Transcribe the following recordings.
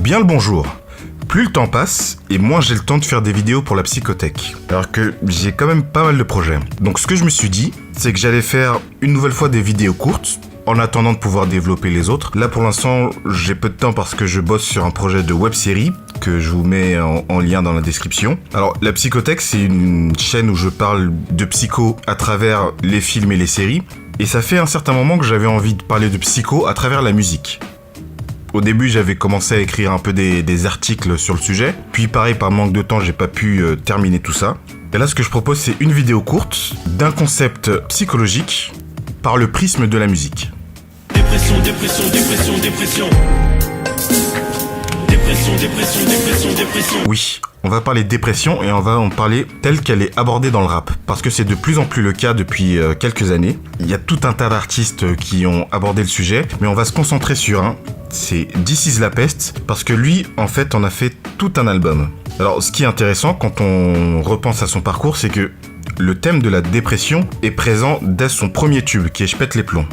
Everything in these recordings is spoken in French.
Bien le bonjour. Plus le temps passe, et moins j'ai le temps de faire des vidéos pour la psychothèque. Alors que j'ai quand même pas mal de projets. Donc ce que je me suis dit, c'est que j'allais faire une nouvelle fois des vidéos courtes, en attendant de pouvoir développer les autres. Là pour l'instant, j'ai peu de temps parce que je bosse sur un projet de web-série, que je vous mets en lien dans la description. Alors la psychothèque, c'est une chaîne où je parle de psycho à travers les films et les séries. Et ça fait un certain moment que j'avais envie de parler de psycho à travers la musique. Au début, j'avais commencé à écrire un peu des articles sur le sujet. Puis pareil, par manque de temps, j'ai pas pu terminer tout ça. Et là, ce que je propose, c'est une vidéo courte d'un concept psychologique par le prisme de la musique. Dépression, dépression, dépression, dépression. Dépression, dépression, dépression, dépression. Oui, on va parler de dépression et on va en parler telle qu'elle est abordée dans le rap. Parce que c'est de plus en plus le cas depuis quelques années. Il y a tout un tas d'artistes qui ont abordé le sujet, mais on va se concentrer sur un. C'est This Is La Peste, parce que lui, en fait, en a fait tout un album. Alors, ce qui est intéressant quand on repense à son parcours, c'est que le thème de la dépression est présent dès son premier tube, qui est Je pète les plombs.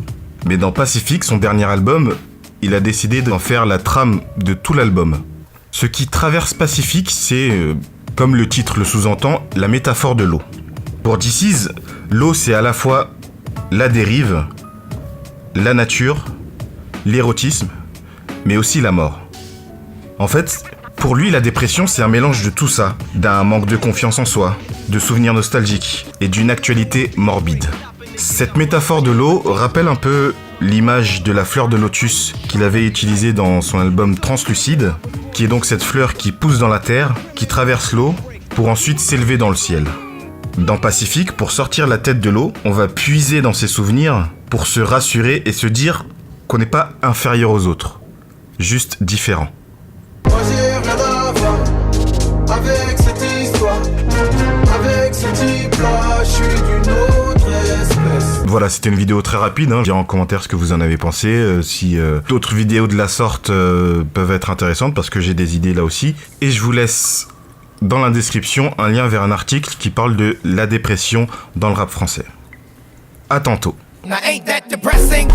Mais dans Pacifique, son dernier album, il a décidé d'en faire la trame de tout l'album. Ce qui traverse Pacifique, c'est, comme le titre le sous-entend, la métaphore de l'eau. Pour This Is, l'eau, c'est à la fois la dérive, la nature, l'érotisme, mais aussi la mort. En fait, pour lui, la dépression, c'est un mélange de tout ça, d'un manque de confiance en soi, de souvenirs nostalgiques et d'une actualité morbide. Cette métaphore de l'eau rappelle un peu l'image de la fleur de lotus qu'il avait utilisée dans son album Translucide, qui est donc cette fleur qui pousse dans la terre, qui traverse l'eau, pour ensuite s'élever dans le ciel. Dans Pacifique, pour sortir la tête de l'eau, on va puiser dans ses souvenirs pour se rassurer et se dire qu'on n'est pas inférieur aux autres, juste différent. Moi j'ai rien à voir avec cette histoire, avec ce type-là, je suis d'une autre espèce. Voilà, c'était une vidéo très rapide, hein. Dites en commentaire ce que vous en avez pensé, si d'autres vidéos de la sorte peuvent être intéressantes, parce que j'ai des idées là aussi. Et je vous laisse dans la description un lien vers un article qui parle de la dépression dans le rap français. À tantôt. Now ain't that depressing?